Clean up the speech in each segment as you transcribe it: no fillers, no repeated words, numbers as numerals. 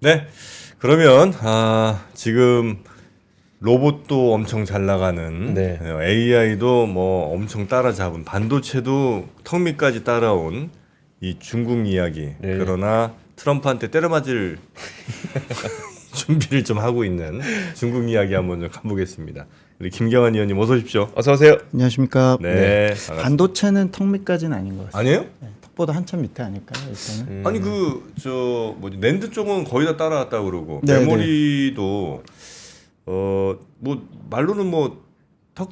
네. 그러면 지금 로봇도 엄청 잘 나가는 네. AI도 뭐 엄청 따라잡은 반도체도 턱 밑까지 따라온 이 중국 이야기. 네. 그러나 트럼프한테 때려맞을 준비를 좀 하고 있는 중국 이야기 한번 좀 가보겠습니다. 우리 김경환 의원님 어서 오십시오. 어서 오세요. 안녕하십니까. 네. 반갑습니다. 반도체는 턱 밑까지는 아닌 것 같습니다. 아니에요? 네, 턱보다 한참 밑에 아닐까요? 일단은. 아니 뭐지 낸드 쪽은 거의 다 따라왔다고 그러고 네, 메모리도 뭐 말로는 뭐 턱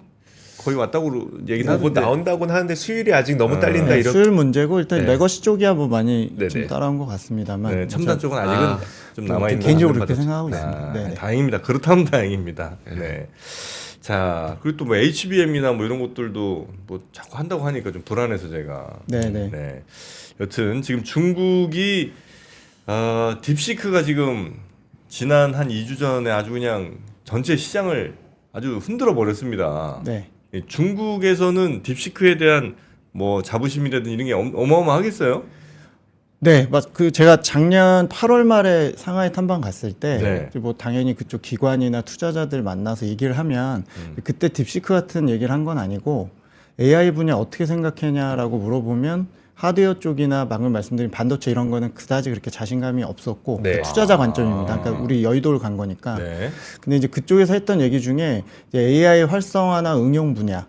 거의 왔다고 얘기는 뭐 하던데 나온다고는 하는데 수율이 아직 너무 딸린다 네, 이런. 수율 문제고 일단 네. 레거시 쪽이야 뭐 많이 네네. 좀 따라온 것 같습니다만. 네, 첨단 쪽은 아직은 좀 남아 있는 개인적으로 그렇게 생각하고 있습니다. 아, 네. 다행입니다. 그렇다면 다행입니다. 네. 자 그리고 또 뭐 HBM이나 뭐 이런 것들도 뭐 자꾸 한다고 하니까 좀 불안해서 제가. 네네. 네. 여튼 지금 중국이 딥시크가 지금 지난 한 2주 전에 아주 그냥 전체 시장을 아주 흔들어 버렸습니다. 네. 중국에서는 딥시크에 대한 뭐 자부심이라든지 이런 게 어마어마하겠어요? 네, 그 제가 작년 8월 말에 상하이 탐방 갔을 때, 네. 뭐 당연히 그쪽 기관이나 투자자들 만나서 얘기를 하면 그때 딥시크 같은 얘기를 한 건 아니고 AI 분야 어떻게 생각하냐라고 물어보면 하드웨어 쪽이나 방금 말씀드린 반도체 이런 거는 그다지 그렇게 자신감이 없었고 네. 투자자 관점입니다. 그러니까 우리 여의도를 간 거니까. 네. 근데 이제 그쪽에서 했던 얘기 중에 이제 AI 활성화나 응용 분야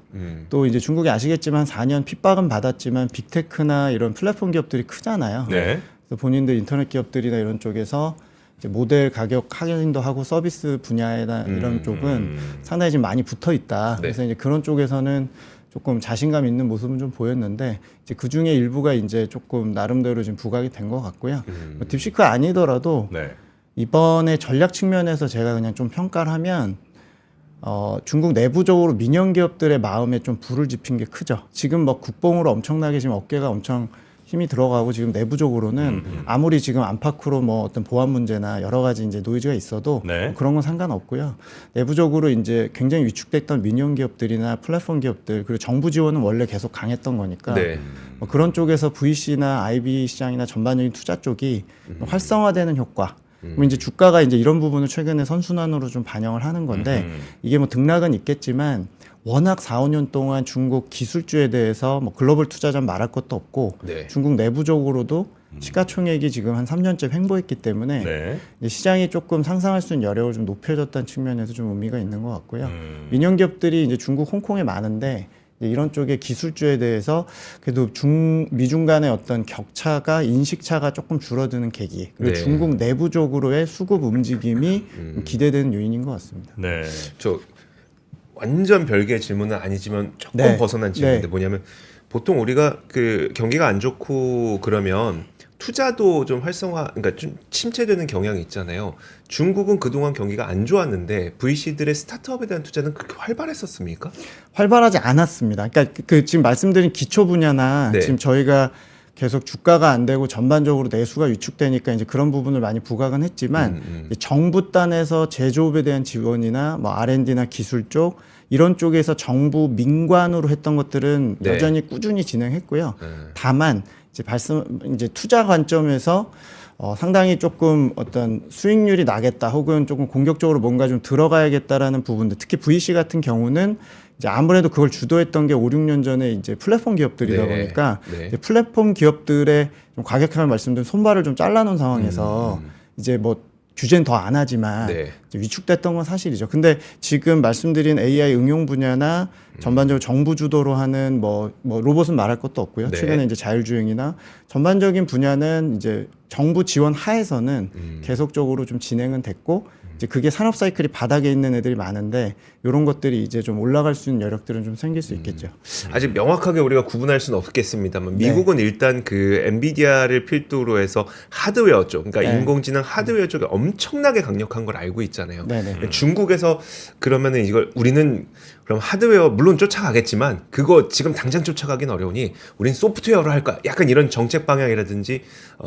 또 이제 중국이 아시겠지만 4년 핍박은 받았지만 빅테크나 이런 플랫폼 기업들이 크잖아요. 네. 그래서 본인들 인터넷 기업들이나 이런 쪽에서 이제 모델 가격 할인도 하고 서비스 분야나 이런 쪽은 상당히 지금 많이 붙어 있다. 네. 그래서 이제 그런 쪽에서는 조금 자신감 있는 모습은 좀 보였는데 이제 그 중에 일부가 이제 조금 나름대로 지금 부각이 된 것 같고요. 뭐 딥시크 아니더라도 네. 이번에 전략 측면에서 제가 그냥 좀 평가를 하면 중국 내부적으로 민영 기업들의 마음에 좀 불을 지핀 게 크죠. 지금 뭐 국뽕으로 엄청나게 지금 어깨가 엄청 힘이 들어가고 지금 내부적으로는 아무리 지금 안팎으로 뭐 어떤 보안 문제나 여러 가지 이제 노이즈가 있어도 네. 뭐 그런 건 상관없고요. 내부적으로 이제 굉장히 위축됐던 민영 기업들이나 플랫폼 기업들 그리고 정부 지원은 원래 계속 강했던 거니까 네. 뭐 그런 쪽에서 VC나 IB 시장이나 전반적인 투자 쪽이 활성화되는 효과. 뭐 이제 주가가 이제 이런 부분을 최근에 선순환으로 좀 반영을 하는 건데 이게 뭐 등락은 있겠지만 워낙 4, 5년 동안 중국 기술주에 대해서 뭐 글로벌 투자자 말할 것도 없고 네. 중국 내부적으로도 시가총액이 지금 한 3년째 횡보했기 때문에 네. 이제 시장이 조금 상상할 수 있는 여력을 좀 높여줬다는 측면에서 좀 의미가 있는 것 같고요. 민영 기업들이 이제 중국 홍콩에 많은데 이제 이런 쪽의 기술주에 대해서 그래도 미중 간의 어떤 격차가 인식차가 조금 줄어드는 계기 그리고 네. 중국 내부적으로의 수급 움직임이 기대되는 요인인 것 같습니다. 네. 저 완전 별개의 질문은 아니지만 조금 네. 벗어난 질문인데 네. 뭐냐면 보통 우리가 그 경기가 안 좋고 그러면 투자도 좀 그러니까 좀 침체되는 경향이 있잖아요. 중국은 그동안 경기가 안 좋았는데 VC들의 스타트업에 대한 투자는 그렇게 활발했었습니까? 활발하지 않았습니다. 그러니까 그 지금 말씀드린 기초 분야나 네. 지금 저희가 계속 주가가 안 되고 전반적으로 내수가 위축되니까 이제 그런 부분을 많이 부각은 했지만 이제 정부 단에서 제조업에 대한 지원이나 뭐 R&D나 기술 쪽 이런 쪽에서 정부 민관으로 했던 것들은 네. 여전히 꾸준히 진행했고요. 다만 이제 투자 관점에서 상당히 조금 어떤 수익률이 나겠다 혹은 조금 공격적으로 뭔가 좀 들어가야겠다라는 부분들 특히 VC 같은 경우는 이제 아무래도 그걸 주도했던 게 5, 6년 전에 이제 플랫폼 기업들이다 네. 보니까 네. 이제 플랫폼 기업들의 좀 과격하게 말씀드린 손발을 좀 잘라놓은 상황에서 이제 뭐 규제는 더 안 하지만 네. 이제 위축됐던 건 사실이죠. 근데 지금 말씀드린 AI 응용 분야나 전반적으로 정부 주도로 하는 뭐 로봇은 말할 것도 없고요. 네. 최근에 이제 자율주행이나 전반적인 분야는 이제 정부 지원 하에서는 계속적으로 좀 진행은 됐고 이제 그게 산업 사이클이 바닥에 있는 애들이 많은데 이런 것들이 이제 좀 올라갈 수 있는 여력들은 좀 생길 수 있겠죠. 아직 명확하게 우리가 구분할 수는 없겠습니다만 네. 미국은 일단 그 엔비디아를 필두로 해서 하드웨어 쪽, 그러니까 네. 인공지능 하드웨어 쪽에 엄청나게 강력한 걸 알고 있잖아요. 네네. 중국에서 그러면은 이걸 우리는 그럼 하드웨어 물론 쫓아가겠지만 그거 지금 당장 쫓아가긴 어려우니 우린 소프트웨어로 할까? 약간 이런 정책 방향이라든지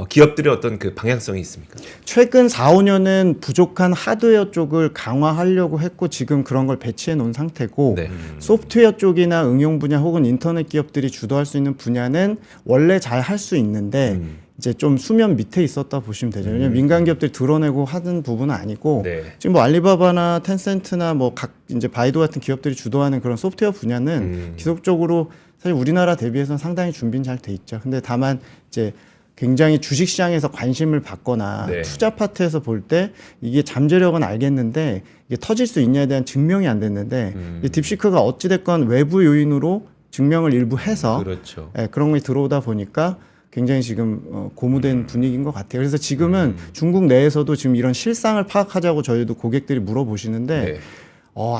기업들의 어떤 그 방향성이 있습니까? 최근 4, 5년은 부족한 하드웨어 쪽을 강화하려고 했고 지금 그런 걸 배치해 놓은 상태고 네. 소프트웨어 쪽이나 응용 분야 혹은 인터넷 기업들이 주도할 수 있는 분야는 원래 잘 할 수 있는데 이제 좀 수면 밑에 있었다 보시면 되죠. 왜냐면 민간 기업들이 드러내고 하는 부분은 아니고 네. 지금 뭐 알리바바나 텐센트나 뭐 각 이제 바이두 같은 기업들이 주도하는 그런 소프트웨어 분야는 기속적으로 사실 우리나라 대비해서는 상당히 준비는 잘 돼 있죠. 근데 다만 이제 굉장히 주식시장에서 관심을 받거나 네. 투자 파트에서 볼 때 이게 잠재력은 알겠는데 이게 터질 수 있냐에 대한 증명이 안 됐는데 이 딥시크가 어찌됐건 외부 요인으로 증명을 일부 해서 그렇죠. 예, 그런 게 들어오다 보니까 굉장히 지금 고무된 분위기인 것 같아요. 그래서 지금은 중국 내에서도 지금 이런 실상을 파악하자고 저희도 고객들이 물어보시는데 네.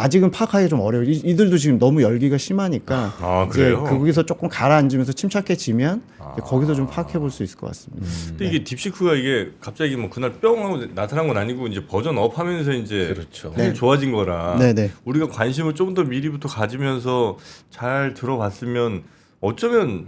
아직은 파악하기 좀 어려워요. 이들도 지금 너무 열기가 심하니까 아, 이제 그래요? 거기서 조금 가라앉으면서 침착해지면 이제 거기서 좀 파악해 볼 수 있을 것 같습니다. 근데 이게 딥시크가 이게 갑자기 뭐 그날 뿅 하고 나타난 건 아니고 이제 버전업 하면서 이제 그렇죠. 사실 네. 좋아진 거라 네네. 우리가 관심을 좀 더 미리부터 가지면서 잘 들어봤으면 어쩌면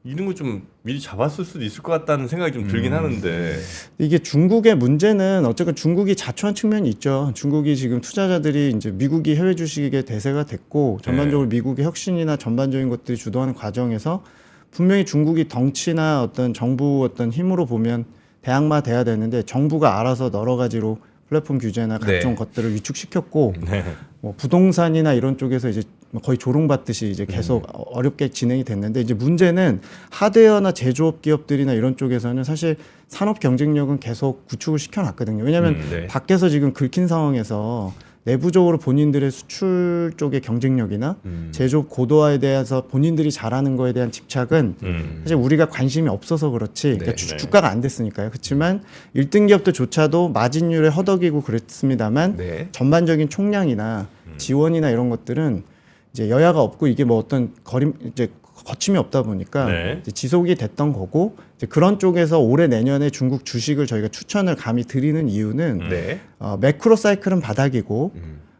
이런 거 좀 미리 잡았을 수도 있을 것 같다는 생각이 좀 들긴 하는데 이게 중국의 문제는 어쨌든 중국이 자초한 측면이 있죠. 중국이 지금 투자자들이 이제 미국이 해외 주식의 대세가 됐고 전반적으로 미국의 혁신이나 전반적인 것들이 주도하는 과정에서 분명히 중국이 덩치나 어떤 정부 어떤 힘으로 보면 대항마 돼야 되는데 정부가 알아서 여러 가지로 플랫폼 규제나 각종 네. 것들을 위축시켰고 네. 뭐 부동산이나 이런 쪽에서 이제 거의 조롱받듯이 이제 계속 어렵게 진행이 됐는데 이제 문제는 하드웨어나 제조업 기업들이나 이런 쪽에서는 사실 산업 경쟁력은 계속 구축을 시켜놨거든요. 왜냐하면 네. 밖에서 지금 긁힌 상황에서 내부적으로 본인들의 수출 쪽의 경쟁력이나 제조업 고도화에 대해서 본인들이 잘하는 거에 대한 집착은 사실 우리가 관심이 없어서 그렇지 그러니까 네, 네. 주가가 안 됐으니까요. 그렇지만 1등 기업들조차도 마진율에 허덕이고 그랬습니다만 네. 전반적인 총량이나 지원이나 이런 것들은 이제 여야가 없고 이게 뭐 어떤 이제 거침이 없다 보니까 네. 이제 지속이 됐던 거고 이제 그런 쪽에서 올해 내년에 중국 주식을 저희가 추천을 감히 드리는 이유는 네. 매크로 사이클은 바닥이고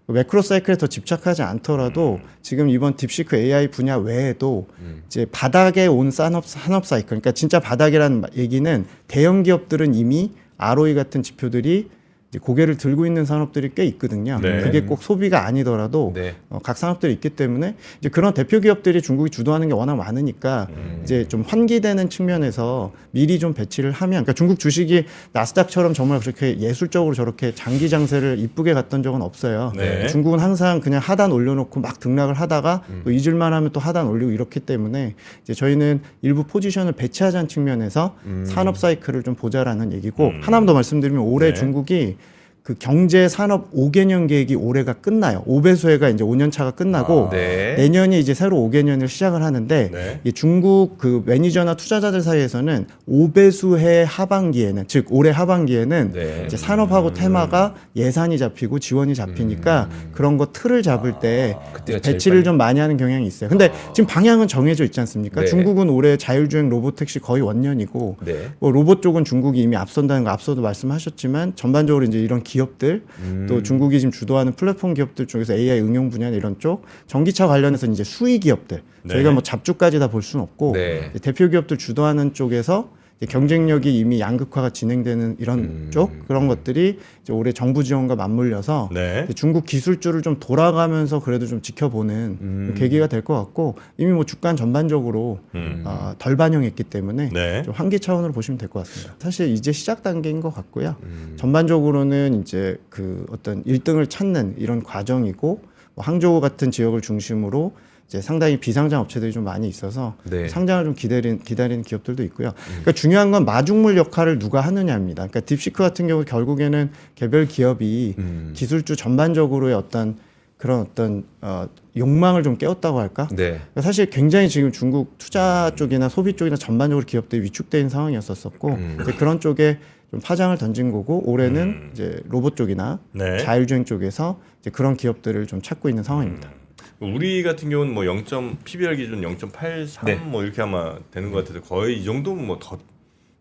매크로 사이클에 더 집착하지 않더라도 지금 이번 딥시크 AI 분야 외에도 이제 바닥에 온 산업 사이클 그러니까 진짜 바닥이라는 얘기는 대형 기업들은 이미 ROE 같은 지표들이 이제 고개를 들고 있는 산업들이 꽤 있거든요. 네. 그게 꼭 소비가 아니더라도 네. 각 산업들이 있기 때문에 이제 그런 대표 기업들이 중국이 주도하는 게 워낙 많으니까 이제 좀 환기되는 측면에서 미리 좀 배치를 하면 그러니까 중국 주식이 나스닥처럼 정말 그렇게 예술적으로 저렇게 장기 장세를 이쁘게 갔던 적은 없어요. 네. 중국은 항상 그냥 하단 올려놓고 막 등락을 하다가 또 잊을만 하면 또 하단 올리고 이렇기 때문에 이제 저희는 일부 포지션을 배치하자는 측면에서 산업 사이클을 좀 보자라는 얘기고 하나만 더 말씀드리면 올해 네. 중국이 그 경제 산업 5개년 계획이 올해가 끝나요. 5배수해가 이제 5년 차가 끝나고 네. 내년이 이제 새로 5개년을 시작을 하는데 네. 이 중국 그 매니저나 투자자들 사이에서는 5배수해 하반기에는 즉 올해 하반기에는 네. 이제 산업하고 테마가 예산이 잡히고 지원이 잡히니까 그런 거 틀을 잡을 때 그때가 제일 배치를 빨리- 좀 많이 하는 경향이 있어요. 근데 지금 방향은 정해져 있지 않습니까? 네. 중국은 올해 자율주행 로보택시 거의 원년이고 네. 뭐 로봇 쪽은 중국이 이미 앞선다는 거 앞서도 말씀하셨지만 전반적으로 이제 이런 기업들 또 중국이 지금 주도하는 플랫폼 기업들 쪽에서 AI 응용 분야 이런 쪽 전기차 관련해서 이제 수의 기업들 네. 저희가 뭐 잡주까지 다 볼 수는 없고 네. 이제 대표 기업들 주도하는 쪽에서 이제 경쟁력이 이미 양극화가 진행되는 이런 쪽 그런 것들이 이제 올해 정부 지원과 맞물려서 네. 이제 중국 기술주를 좀 돌아가면서 그래도 좀 지켜보는 계기가 될 것 같고 이미 뭐 주가 전반적으로 덜 반영했기 때문에 네. 좀 환기 차원으로 보시면 될 것 같습니다. 사실 이제 시작 단계인 것 같고요. 전반적으로는 이제 그 어떤 1등을 찾는 이런 과정이고 뭐 항저우 같은 지역을 중심으로 이제 상당히 비상장 업체들이 좀 많이 있어서 네. 상장을 좀 기다리는 기업들도 있고요. 그러니까 중요한 건 마중물 역할을 누가 하느냐입니다. 그러니까 딥시크 같은 경우 결국에는 개별 기업이 기술주 전반적으로의 어떤 그런 어떤 욕망을 좀 깨웠다고 할까? 네. 그러니까 사실 굉장히 지금 중국 투자 쪽이나 소비 쪽이나 전반적으로 기업들이 위축돼 있는 상황이었었고 이제 그런 쪽에 좀 파장을 던진 거고 올해는 이제 로봇 쪽이나 네. 자율주행 쪽에서 이제 그런 기업들을 좀 찾고 있는 상황입니다. 우리 같은 경우는 뭐 0. PBR 기준 0.83 네. 뭐 이렇게 아마 되는 것 같아서 거의 이 정도면 뭐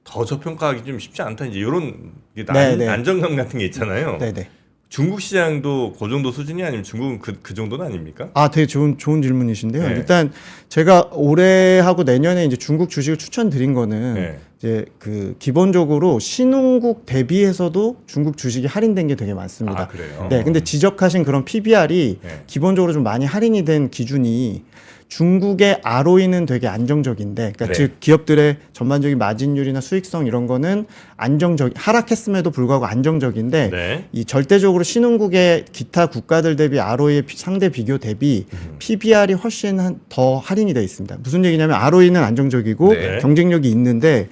더 저평가하기 좀 쉽지 않다 이제 이런 네, 네. 안정감 같은 게 있잖아요. 네네. 중국 시장도 그 정도 수준이 아니면 중국은 그 정도는 아닙니까? 아, 되게 좋은 질문이신데요. 네. 일단 제가 올해하고 내년에 이제 중국 주식을 추천드린 거는 네. 이제 그 기본적으로 신흥국 대비해서도 중국 주식이 할인된 게 되게 많습니다. 아, 그래요? 네, 근데 지적하신 그런 PBR이 네. 기본적으로 좀 많이 할인이 된 기준이 중국의 ROE는 되게 안정적인데, 그러니까 네. 즉 기업들의 전반적인 마진율이나 수익성 이런 거는 하락했음에도 불구하고 안정적인데 네. 이 절대적으로 신흥국의 기타 국가들 대비 ROE의 상대 비교 대비 PBR이 훨씬 더 할인이 돼 있습니다. 무슨 얘기냐면 ROE는 안정적이고 네. 경쟁력이 있는데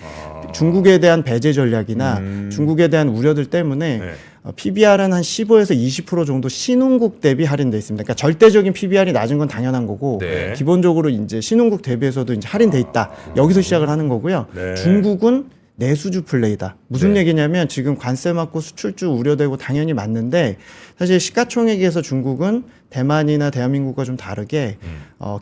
중국에 대한 배제 전략이나 음. 중국에 대한 우려들 때문에 네. PBR은 한 15에서 20% 정도 신흥국 대비 할인돼 있습니다. 그러니까 절대적인 PBR이 낮은 건 당연한 거고 네. 기본적으로 이제 신흥국 대비해서도 이제 할인돼 있다. 여기서 시작을 하는 거고요. 네. 중국은 내수주 플레이다. 무슨 네. 얘기냐면 지금 관세 맞고 수출주 우려되고 당연히 맞는데 사실 시가총액에서 중국은 대만이나 대한민국과 좀 다르게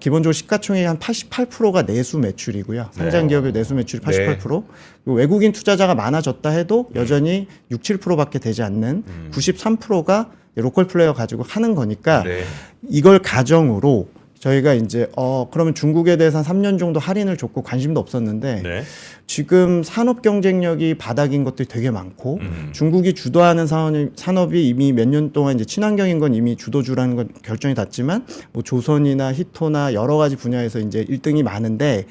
기본적으로 시가총액의 한 88%가 내수 매출이고요. 상장 기업의 내수 매출이 88%. 그리고 외국인 투자자가 많아졌다 해도 여전히 6, 7%밖에 되지 않는 93%가 로컬 플레이어 가지고 하는 거니까 네. 이걸 가정으로 저희가 이제 그러면 중국에 대해서 한 3년 정도 할인을 줬고 관심도 없었는데 네. 지금 산업 경쟁력이 바닥인 것들이 되게 많고 중국이 주도하는 산업이 이미 몇 년 동안 이제 친환경인 건 이미 주도주라는 건 결정이 났지만 뭐 조선이나 히토나 여러 가지 분야에서 이제 1등이 많은데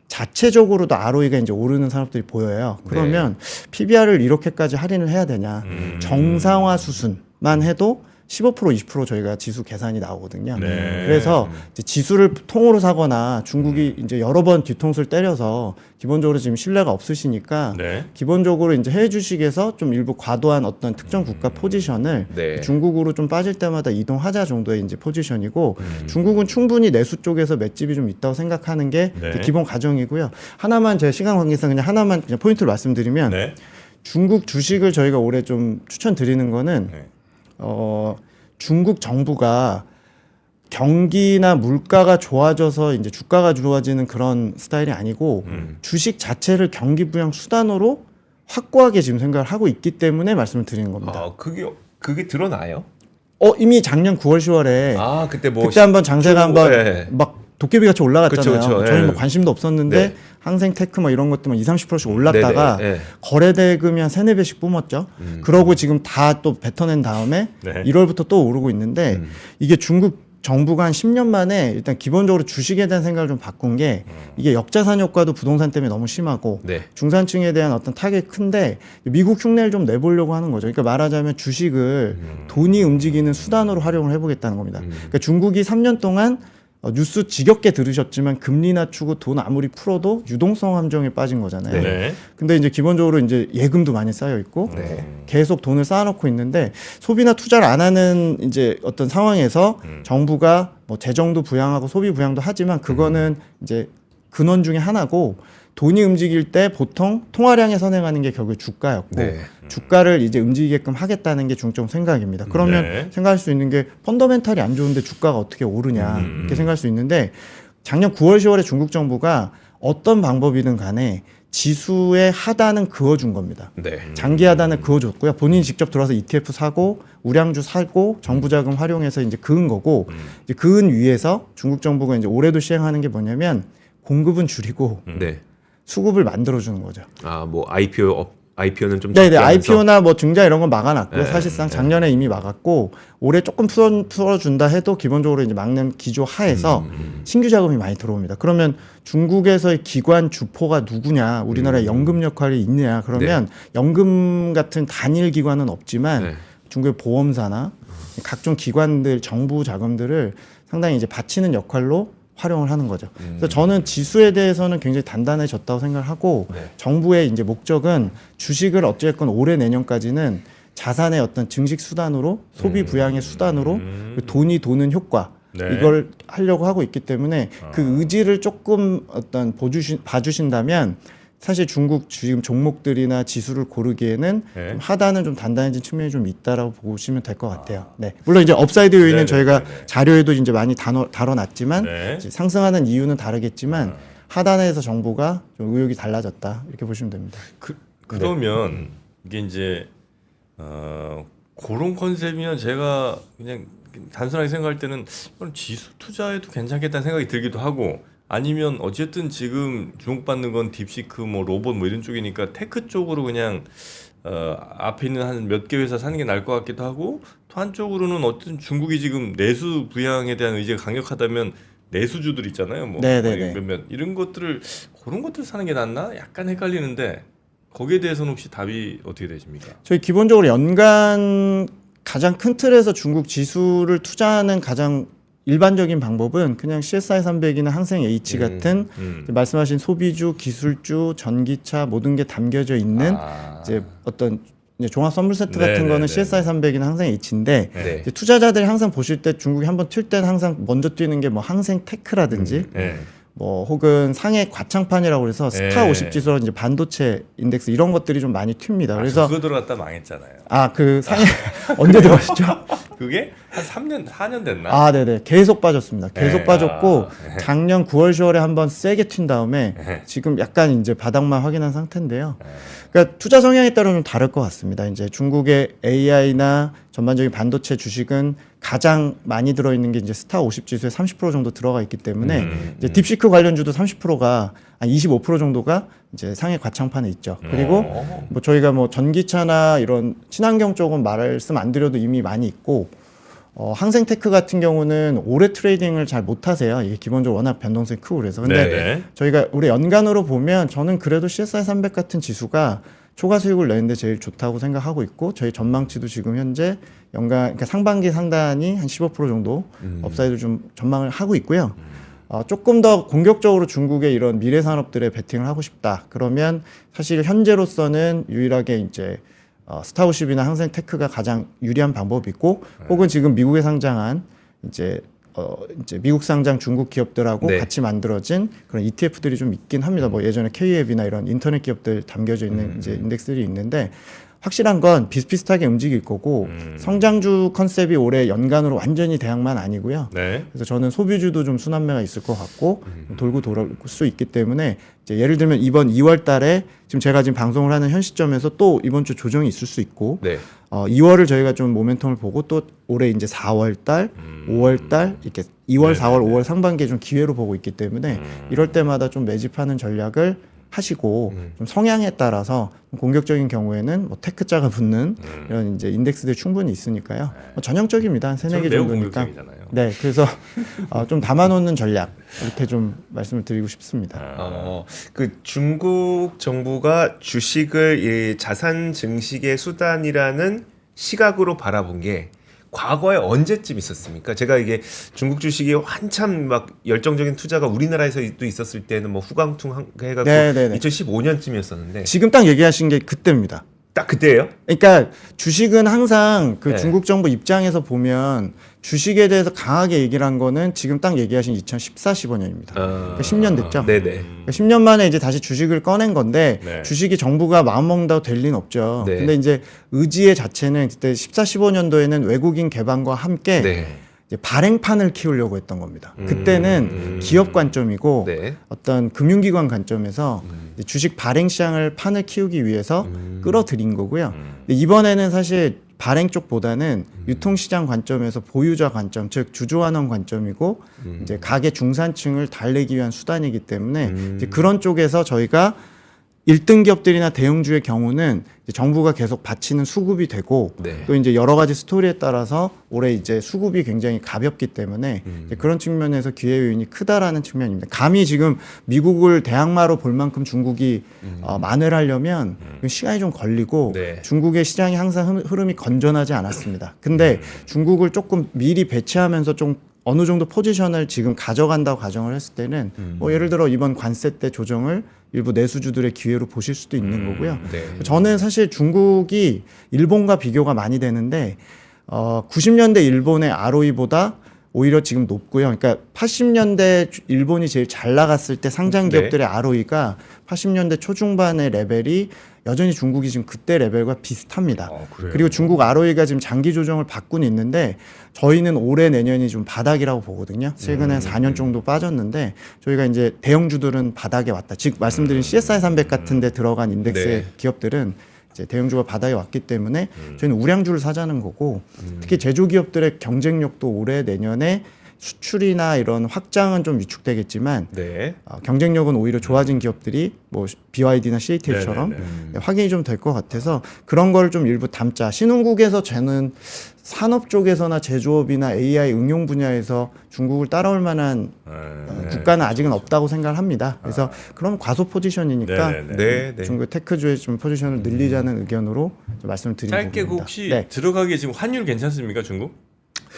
자체적으로도 ROE가 이제 오르는 산업들이 보여요. 그러면 PBR을 이렇게까지 할인을 해야 되냐? 정상화 수순만 해도 15% 20% 저희가 지수 계산이 나오거든요. 네. 그래서 이제 지수를 통으로 사거나 중국이 이제 여러 번 뒤통수를 때려서 기본적으로 지금 신뢰가 없으시니까 네. 기본적으로 이제 해외 주식에서 좀 일부 과도한 어떤 특정 국가 포지션을 네. 중국으로 좀 빠질 때마다 이동하자 정도의 이제 포지션이고 중국은 충분히 내수 쪽에서 맷집이 좀 있다고 생각하는 게 네. 이제 기본 가정이고요. 하나만 제 시간 관계상 그냥 하나만 그냥 포인트를 말씀드리면 네. 중국 주식을 저희가 올해 좀 추천드리는 거는 네. 중국 정부가 경기나 물가가 좋아져서 이제 주가가 좋아지는 그런 스타일이 아니고 주식 자체를 경기 부양 수단으로 확고하게 지금 생각을 하고 있기 때문에 말씀을 드리는 겁니다. 아, 그게 드러나요? 이미 작년 9월, 10월에 아, 그때 뭐 그때 한번 장세가 한번 네. 막 도깨비 같이 올라갔잖아요. 그쵸, 그쵸. 저희 예. 뭐 관심도 없었는데 네. 항생테크 뭐 이런 것도 막 20, 30%씩 올랐다가 네네, 네. 거래 대금이 한 3, 4배씩 뿜었죠. 그러고 지금 다 또 뱉어낸 다음에 네. 1월부터 또 오르고 있는데 이게 중국 정부가 한 10년 만에 일단 기본적으로 주식에 대한 생각을 좀 바꾼 게 이게 역자산 효과도 부동산 때문에 너무 심하고 네. 중산층에 대한 어떤 타격이 큰데 미국 흉내를 좀 내보려고 하는 거죠. 그러니까 말하자면 주식을 돈이 움직이는 수단으로 활용을 해보겠다는 겁니다. 그러니까 중국이 3년 동안 뉴스 지겹게 들으셨지만 금리 낮추고 돈 아무리 풀어도 유동성 함정에 빠진 거잖아요. 네. 근데 이제 기본적으로 이제 예금도 많이 쌓여 있고 네. 계속 돈을 쌓아놓고 있는데 소비나 투자를 안 하는 이제 어떤 상황에서 정부가 뭐 재정도 부양하고 소비 부양도 하지만 그거는 이제 근원 중에 하나고 돈이 움직일 때 보통 통화량에 선행하는 게 결국 주가였고 네. 주가를 이제 움직이게끔 하겠다는 게 중점 생각입니다. 그러면 네. 생각할 수 있는 게 펀더멘탈이 안 좋은데 주가가 어떻게 오르냐 이렇게 생각할 수 있는데 작년 9월 10월에 중국 정부가 어떤 방법이든 간에 지수의 하단은 그어준 겁니다. 네. 장기 하단을 그어줬고요. 본인이 직접 들어와서 ETF 사고 우량주 사고 정부 자금 활용해서 이제 그은 거고 이제 그은 위에서 중국 정부가 이제 올해도 시행하는 게 뭐냐면 공급은 줄이고 네. 수급을 만들어주는 거죠. 아, 뭐 IPO는 좀 네네 적게 하면서. IPO나 뭐 증자 이런 건 막아놨고요. 네, 사실상 작년에 이미 막았고 올해 조금 풀어준다 해도 기본적으로 이제 막는 기조 하에서 신규 자금이 많이 들어옵니다. 그러면 중국에서의 기관 주포가 누구냐? 우리나라에 연금 역할이 있느냐? 그러면 연금 같은 단일 기관은 없지만 네. 중국의 보험사나 각종 기관들 정부 자금들을 상당히 이제 바치는 역할로 활용을 하는 거죠. 그래서 저는 지수에 대해서는 굉장히 단단해졌다고 생각을 하고 네. 정부의 이제 목적은 주식을 어찌됐건 올해 내년까지는 자산의 어떤 증식 수단으로 소비 부양의 수단으로 돈이 도는 효과 네. 이걸 하려고 하고 있기 때문에 그 의지를 조금 어떤 봐주신다면 사실 중국 지금 종목들이나 지수를 고르기에는 네. 좀 하단은 좀 단단해진 측면이 좀 있다라고 보시면 될 것 같아요. 네. 물론 이제 업사이드 요인은 네네네네. 저희가 자료에도 이제 많이 다뤄놨지만 네. 이제 상승하는 이유는 다르겠지만 하단에서 정부가 좀 의욕이 달라졌다 이렇게 보시면 됩니다. 그러면 이게 이제 그런 컨셉이면 제가 그냥 단순하게 생각할 때는 이건 지수 투자에도 괜찮겠다는 생각이 들기도 하고 아니면 어쨌든 지금 주목받는 건 딥시크 뭐 로봇 뭐 이런 쪽이니까 테크 쪽으로 그냥 앞에 있는 한 몇 개 회사 사는 게 나을 것 같기도 하고 또 한쪽으로는 어쨌든 중국이 지금 내수 부양에 대한 의지가 강력하다면 내수주들 있잖아요. 뭐 네네네. 몇몇 이런 것들을 그런 것들 사는 게 낫나? 약간 헷갈리는데 거기에 대해서는 혹시 답이 어떻게 되십니까? 저희 기본적으로 연간 가장 큰 틀에서 중국 지수를 투자하는 가장 일반적인 방법은 그냥 CSI 300이나 항생 H 같은 말씀하신 소비주, 기술주, 전기차 모든 게 담겨져 있는 이제 어떤 이제 종합 선물 세트 같은 네네네. 거는 CSI 300이나 항생 H인데 네. 이제 투자자들이 항상 보실 때 중국이 한번 튈 때는 항상 먼저 뛰는 게 뭐 항생 테크라든지 네. 뭐 혹은 상해 과창판이라고 그래서 스타 50 지수로 이제 반도체 인덱스 이런 것들이 좀 많이 튑니다. 그래서 그거 들어갔다 망했잖아요. 그 상해 언제 들어가시죠? 그게 한 3년, 4년 됐나? 아, 네네. 계속 빠졌습니다. 계속 네. 빠졌고 아, 네. 작년 9월, 10월에 한번 세게 튄 다음에 네. 지금 약간 이제 바닥만 확인한 상태인데요. 그러니까 투자 성향에 따라 좀 다를 것 같습니다. 이제 중국의 AI나 전반적인 반도체 주식은 가장 많이 들어있는 게 이제 스타 50 지수에 30% 정도 들어가 있기 때문에 이제 딥시크 관련주도 30%가 한 25% 정도가 이제 상해 과창판에 있죠. 그리고 뭐 저희가 뭐 전기차나 이런 친환경 쪽은 말씀 안 드려도 이미 많이 있고 항생테크 같은 경우는 오래 트레이딩을 잘 못하세요. 이게 기본적으로 워낙 변동성이 크고 그래서. 근데 네네. 저희가 올해 연간으로 보면 저는 그래도 CSI 300 같은 지수가 초과 수익을 내는데 제일 좋다고 생각하고 있고 저희 전망치도 지금 현재 연간 그러니까 상반기 상단이 한 15% 정도 업사이드 좀 전망을 하고 있고요. 조금 더 공격적으로 중국의 이런 미래 산업들에 베팅을 하고 싶다. 그러면 사실 현재로서는 유일하게 이제 스타 50이나 항생테크가 가장 유리한 방법이고 혹은 지금 미국에 상장한 이제 미국 상장 중국 기업들하고 네. 같이 만들어진 그런 ETF들이 좀 있긴 합니다. 뭐 예전에 K앱이나 이런 인터넷 기업들 담겨져 있는 이제 인덱스들이 있는데 확실한 건 비슷비슷하게 움직일 거고 성장주 컨셉이 올해 연간으로 완전히 대항만 아니고요. 네. 그래서 저는 소비주도 좀 순환매가 있을 것 같고 돌고 돌아올 수 있기 때문에 이제 예를 들면 이번 2월 달에 지금 제가 지금 방송을 하는 현 시점에서 또 이번 주 조정이 있을 수 있고 네. 2월을 저희가 좀 모멘텀을 보고 또 올해 이제 4월 달, 5월 달 이렇게 2월, 4월, 5월 상반기에 좀 기회로 보고 있기 때문에 이럴 때마다 좀 매집하는 전략을 하시고 좀 성향에 따라서 공격적인 경우에는 뭐 테크자가 붙는 이런 이제 인덱스들이 충분히 있으니까요. 뭐 전형적입니다. 한 세네 개 매우 정도니까. 공격적이잖아요. 네, 그래서 좀 담아놓는 전략 이렇게 좀 말씀을 드리고 싶습니다. 그 중국 정부가 주식을 이 자산 증식의 수단이라는 시각으로 바라본 게 과거에 언제쯤 있었습니까? 제가 이게 중국 주식이 한참 막 열정적인 투자가 우리나라에서도 있었을 때는 뭐 후광퉁 해가지고 네네네. 2015년쯤이었었는데 지금 딱 얘기하신 게 그때입니다. 딱 그때예요? 그러니까 주식은 항상 그 네. 중국 정부 입장에서 보면 주식에 대해서 강하게 얘기를 한 거는 지금 딱 얘기하신 2014, 15년입니다. 그러니까 10년 됐죠. 네네. 그러니까 10년 만에 이제 다시 주식을 꺼낸 건데 네. 주식이 정부가 마음 먹는다고 될 리는 없죠. 네. 근데 이제 의지의 자체는 그때 14, 15년도에는 외국인 개방과 함께 네. 이제 발행판을 키우려고 했던 겁니다. 그때는 기업 관점이고 네. 어떤 금융기관 관점에서 이제 주식 발행 시장을 판을 키우기 위해서 끌어들인 거고요. 근데 이번에는 사실 발행 쪽보다는 유통시장 관점에서 보유자 관점, 즉 주주환원 관점이고 이제 가계 중산층을 달래기 위한 수단이기 때문에 이제 그런 쪽에서 저희가 1등 기업들이나 대형주의 경우는 이제 정부가 계속 바치는 수급이 되고 네. 또 이제 여러 가지 스토리에 따라서 올해 이제 수급이 굉장히 가볍기 때문에 이제 그런 측면에서 기회 요인이 크다라는 측면입니다. 감히 지금 미국을 대항마로 볼 만큼 중국이 만회하려면 시간이 좀 걸리고 네. 중국의 시장이 항상 흐름이 건전하지 않았습니다. 근데 중국을 조금 미리 배치하면서 좀 어느 정도 포지션을 지금 가져간다고 가정을 했을 때는 뭐 예를 들어 이번 관세 때 조정을 일부 내수주들의 기회로 보실 수도 있는 거고요. 네. 저는 사실 중국이 일본과 비교가 많이 되는데 90년대 일본의 ROE보다 오히려 지금 높고요. 그러니까 80년대 일본이 제일 잘 나갔을 때 상장 기업들의 ROE가 80년대 초중반의 레벨이 여전히 중국이 지금 그때 레벨과 비슷합니다. 그래요? 그리고 중국 ROE가 지금 장기 조정을 받고는 있는데 저희는 올해 내년이 좀 바닥이라고 보거든요. 최근에 한 4년 정도 빠졌는데 저희가 이제 대형주들은 바닥에 왔다. 즉 말씀드린 CSI 300 같은 데 들어간 인덱스의 네. 기업들은 이제 대형주가 바닥에 왔기 때문에 저희는 우량주를 사자는 거고 특히 제조기업들의 경쟁력도 올해 내년에 수출이나 이런 확장은 좀 위축되겠지만 네. 경쟁력은 오히려 좋아진 기업들이 뭐 BYD나 CATL처럼 네네네. 확인이 좀 될 것 같아서 그런 걸 좀 일부 담자. 신흥국에서 저는 산업 쪽에서나 제조업이나 AI 응용 분야에서 중국을 따라올 만한 국가는 아직은 없다고 생각을 합니다. 그래서 그럼 과소 포지션이니까 네네네. 네, 네. 중국 테크주의 좀 포지션을 늘리자는 의견으로 좀 말씀을 드린 짧게 부분입니다. 혹시 네. 들어가기에 지금 환율 괜찮습니까 중국?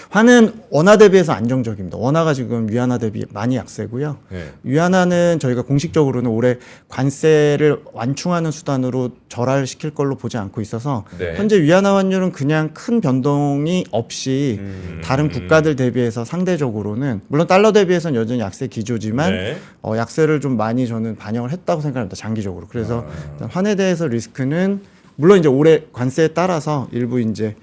환은 원화 대비해서 안정적입니다. 원화가 지금 위안화 대비 많이 약세고요. 네. 위안화는 저희가 공식적으로는 올해 관세를 완충하는 수단으로 절하시킬 걸로 보지 않고 있어서 네. 현재 위안화 환율은 그냥 큰 변동이 없이 다른 국가들 대비해서 상대적으로는 물론 달러 대비해서는 여전히 약세 기조지만 네. 약세를 좀 많이 저는 반영을 했다고 생각합니다. 장기적으로. 그래서 일단 환에 대해서 리스크는 물론 이제 올해 관세에 따라서 일부 이제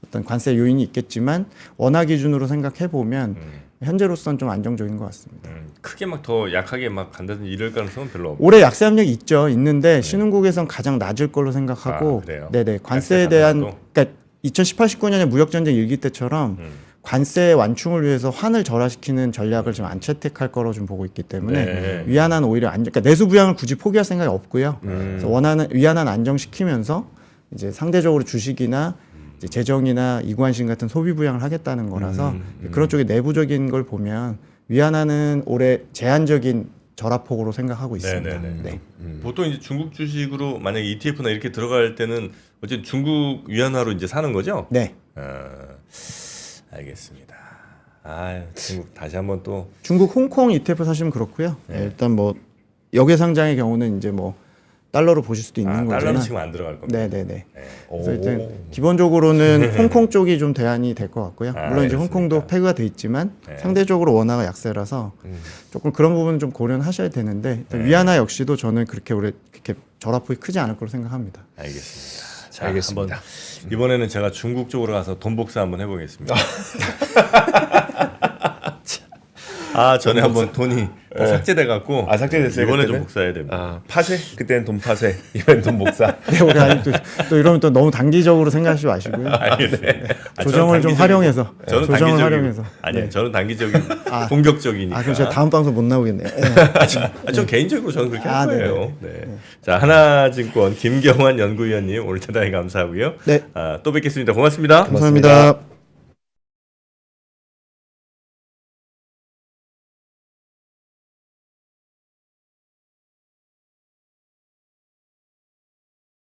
어떤 관세 요인이 있겠지만 원화 기준으로 생각해 보면 현재로서는 좀 안정적인 것 같습니다. 크게 막 더 약하게 막 간다든지 이럴 가능성은 별로 없고. 올해 약세 압력이 있죠. 있는데 신흥국에선 가장 낮을 걸로 생각하고, 아, 그래요? 네네 관세에 약세 대한 가능성도? 그러니까 2018, 19년에 무역 전쟁 일기 때처럼 관세 완충을 위해서 환을 절하시키는 전략을 좀 안 채택할 거로 좀 보고 있기 때문에 네. 위안화는 오히려 그러니까 내수 부양을 굳이 포기할 생각이 없고요. 그래서 위안화는 안정시키면서 이제 상대적으로 주식이나 이제 재정이나 이관신 같은 소비 부양을 하겠다는 거라서 그런 쪽에 내부적인 걸 보면 위안화는 올해 제한적인 절하폭으로 생각하고 있습니다. 네네네. 네. 보통 이제 중국 주식으로 만약에 ETF나 이렇게 들어갈 때는 어쨌든 중국 위안화로 이제 사는 거죠? 네. 알겠습니다. 아, 중국 다시 한번 또 중국 홍콩 ETF 사시면 그렇고요. 네, 일단 뭐 역외 상장의 경우는 이제 뭐 달러로 보실 수도 있는 달러는 거지만 지금 안 들어갈 겁니다. 네네네. 네. 그래서 일단 기본적으로는 홍콩 쪽이 좀 대안이 될 것 같고요. 물론 이제 알겠습니다. 홍콩도 페그가 돼 있지만 네. 상대적으로 원화가 약세라서 조금 그런 부분은 좀 고려는 하셔야 되는데 일단 위안화 역시도 저는 그렇게 올해 그렇게 절하폭이 크지 않을 거로 생각합니다. 알겠습니다. 자, 알겠습니다. 한번 이번에는 제가 중국 쪽으로 가서 돈 복사 한번 해보겠습니다. 전에 한번 돈이 다 삭제돼 갖고 삭제됐어요. 이번에 좀 그때는? 복사해야 됩니다. 아, 파세? 그때는 돈 파세. 이번엔 돈 복사. 네, 우리 아니 또 이러면 또 너무 단기적으로 생각하지 마시고요. 조정을 좀 활용해서 저는 조정을 단기적이고 활용해서. 아니요, 네. 저는 단기적인 공격적이니까. 그럼 제가 다음 방송 못 나오겠네요. 전 개인적으로 저는 그렇게 할 네네. 거예요. 네. 자, 하나증권 김경환 연구위원님 오늘 대단히 감사하고요. 네. 또 뵙겠습니다. 고맙습니다. 감사합니다.